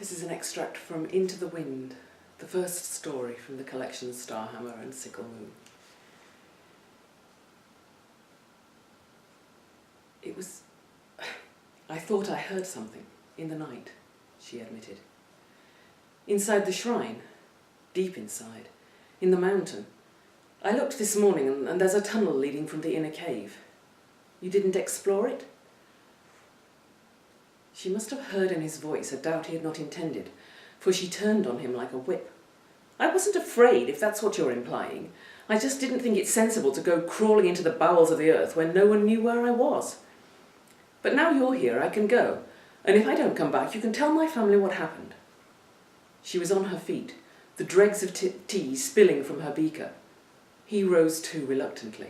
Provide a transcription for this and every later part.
This is an extract from Into the Wind, the first story from the collection Starhammer and Sickle Moon. It was... I thought I heard something in the night, she admitted. Inside the shrine, deep inside, in the mountain. I looked this morning and there's a tunnel leading from the inner cave. You didn't explore it? She must have heard in his voice a doubt he had not intended, for she turned on him like a whip. I wasn't afraid, if that's what you're implying. I just didn't think it sensible to go crawling into the bowels of the earth when no one knew where I was. But now you're here, I can go, and if I don't come back, you can tell my family what happened. She was on her feet, the dregs of tea spilling from her beaker. He rose too reluctantly.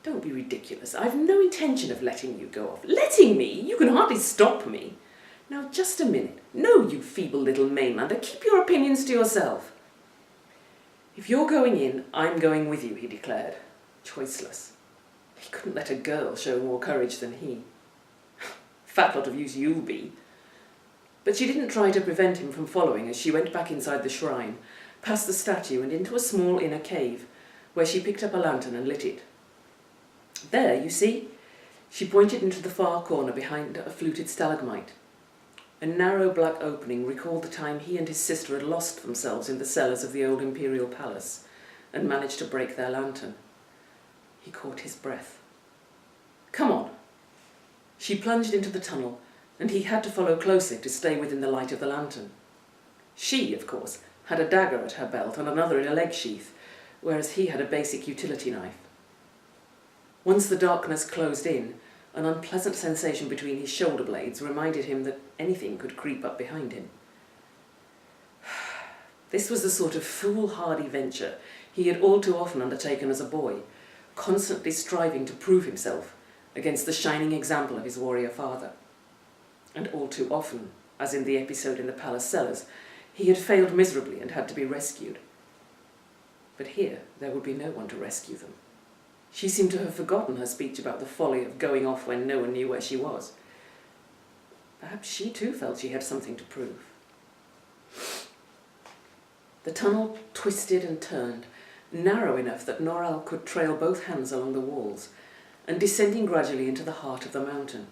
Don't be ridiculous. I've no intention of letting you go off. Letting me? You can hardly stop me. Now, just a minute. No, you feeble little mainlander. Keep your opinions to yourself. If you're going in, I'm going with you, he declared, choiceless. He couldn't let a girl show more courage than he. Fat lot of use you'll be. But she didn't try to prevent him from following as she went back inside the shrine, past the statue and into a small inner cave, where she picked up a lantern and lit it. There, you see? She pointed into the far corner behind a fluted stalagmite. A narrow black opening recalled the time he and his sister had lost themselves in the cellars of the old imperial palace and managed to break their lantern. He caught his breath. Come on. She plunged into the tunnel, and he had to follow closely to stay within the light of the lantern. She, of course, had a dagger at her belt and another in a leg sheath, whereas he had a basic utility knife. Once the darkness closed in, an unpleasant sensation between his shoulder blades reminded him that anything could creep up behind him. This was the sort of foolhardy venture he had all too often undertaken as a boy, constantly striving to prove himself against the shining example of his warrior father. And all too often, as in the episode in the palace cellars, he had failed miserably and had to be rescued. But here there would be no one to rescue them. She seemed to have forgotten her speech about the folly of going off when no one knew where she was. Perhaps she too felt she had something to prove. The tunnel twisted and turned, narrow enough that Norral could trail both hands along the walls, and descending gradually into the heart of the mountain.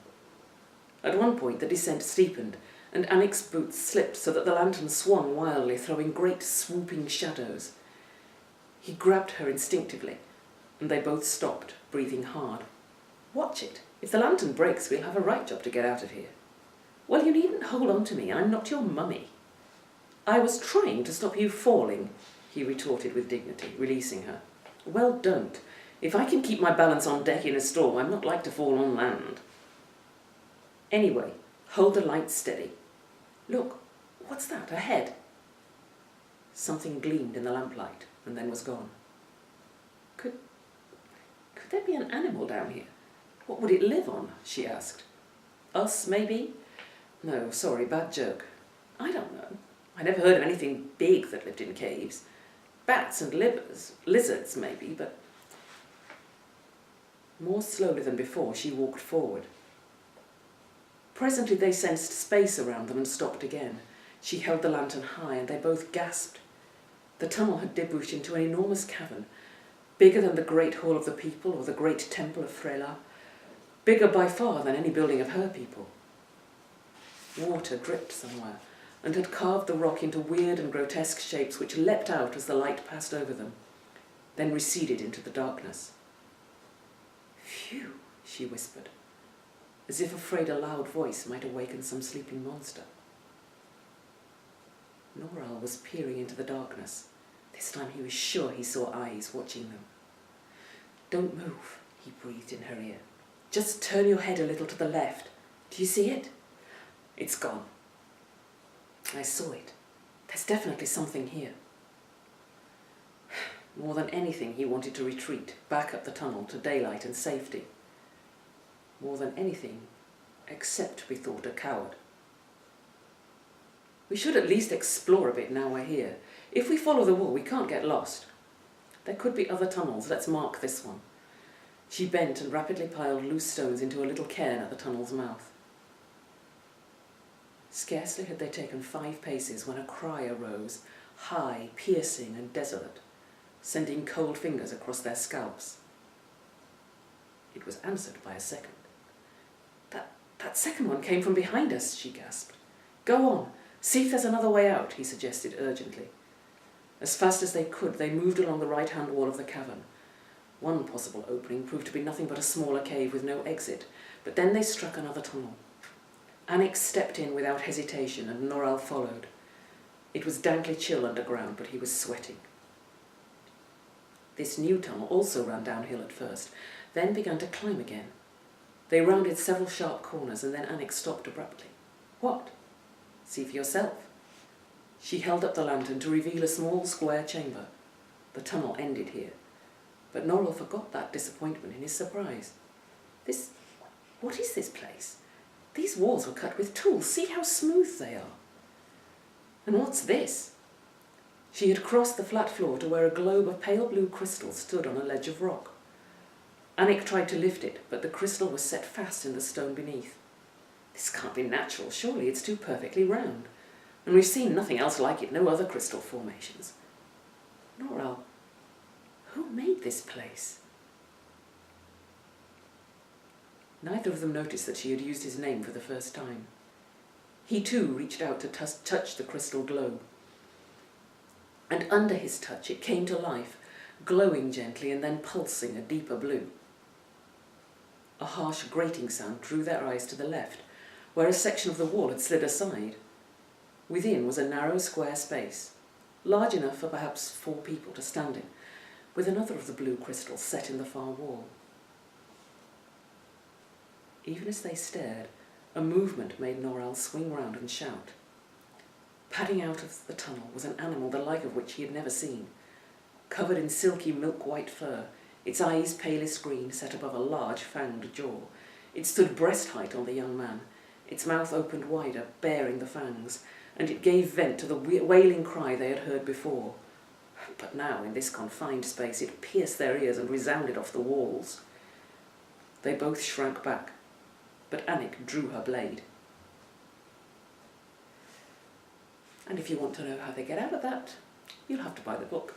At one point the descent steepened, and Anik's boots slipped so that the lantern swung wildly, throwing great swooping shadows. He grabbed her instinctively, and they both stopped, breathing hard. Watch it. If the lantern breaks, we'll have a right job to get out of here. Well, you needn't hold on to me. I'm not your mummy. I was trying to stop you falling, he retorted with dignity, releasing her. Well, don't. If I can keep my balance on deck in a storm, I'm not like to fall on land. Anyway, hold the light steady. Look, what's that, ahead? Something gleamed in the lamplight, and then was gone. Could there be an animal down here? What would it live on? She asked. Us, maybe? No, sorry, bad joke. I don't know. I never heard of anything big that lived in caves. Bats and lizards, maybe, but... More slowly than before, she walked forward. Presently they sensed space around them and stopped again. She held the lantern high, and they both gasped. The tunnel had debouched into an enormous cavern, bigger than the Great Hall of the People or the Great Temple of Frela, bigger by far than any building of her people. Water dripped somewhere, and had carved the rock into weird and grotesque shapes which leapt out as the light passed over them, then receded into the darkness. Phew, she whispered, as if afraid a loud voice might awaken some sleeping monster. Norral was peering into the darkness. This time he was sure he saw eyes watching them. Don't move, he breathed in her ear. Just turn your head a little to the left. Do you see it? It's gone. I saw it. There's definitely something here. More than anything, he wanted to retreat, back up the tunnel to daylight and safety. More than anything, except to be thought a coward. We should at least explore a bit now we're here. If we follow the wall, we can't get lost. There could be other tunnels. Let's mark this one. She bent and rapidly piled loose stones into a little cairn at the tunnel's mouth. Scarcely had they taken 5 paces when a cry arose, high, piercing and desolate, sending cold fingers across their scalps. It was answered by a second. That second one came from behind us, she gasped. Go on, see if there's another way out, he suggested urgently. As fast as they could, they moved along the right-hand wall of the cavern. One possible opening proved to be nothing but a smaller cave with no exit, but then they struck another tunnel. Annick stepped in without hesitation, and Norrell followed. It was dankly chill underground, but he was sweating. This new tunnel also ran downhill at first, then began to climb again. They rounded several sharp corners, and then Annick stopped abruptly. What? See for yourself. She held up the lantern to reveal a small square chamber. The tunnel ended here, but Norrell forgot that disappointment in his surprise. What is this place? These walls were cut with tools. See how smooth they are. And what's this? She had crossed the flat floor to where a globe of pale blue crystal stood on a ledge of rock. Annick tried to lift it, but the crystal was set fast in the stone beneath. This can't be natural, surely it's too perfectly round. And we've seen nothing else like it, no other crystal formations. Norrell, who made this place? Neither of them noticed that she had used his name for the first time. He too reached out to touch the crystal globe. And under his touch it came to life, glowing gently and then pulsing a deeper blue. A harsh grating sound drew their eyes to the left, where a section of the wall had slid aside. Within was a narrow square space, large enough for perhaps 4 people to stand in, with another of the blue crystals set in the far wall. Even as they stared, a movement made Norrell swing round and shout. Padding out of the tunnel was an animal the like of which he had never seen. Covered in silky milk-white fur, its eyes palest green, set above a large fanged jaw. It stood breast-height on the young man, its mouth opened wider, baring the fangs, and it gave vent to the wailing cry they had heard before. But now, in this confined space, it pierced their ears and resounded off the walls. They both shrank back, but Annick drew her blade. And if you want to know how they get out of that, you'll have to buy the book.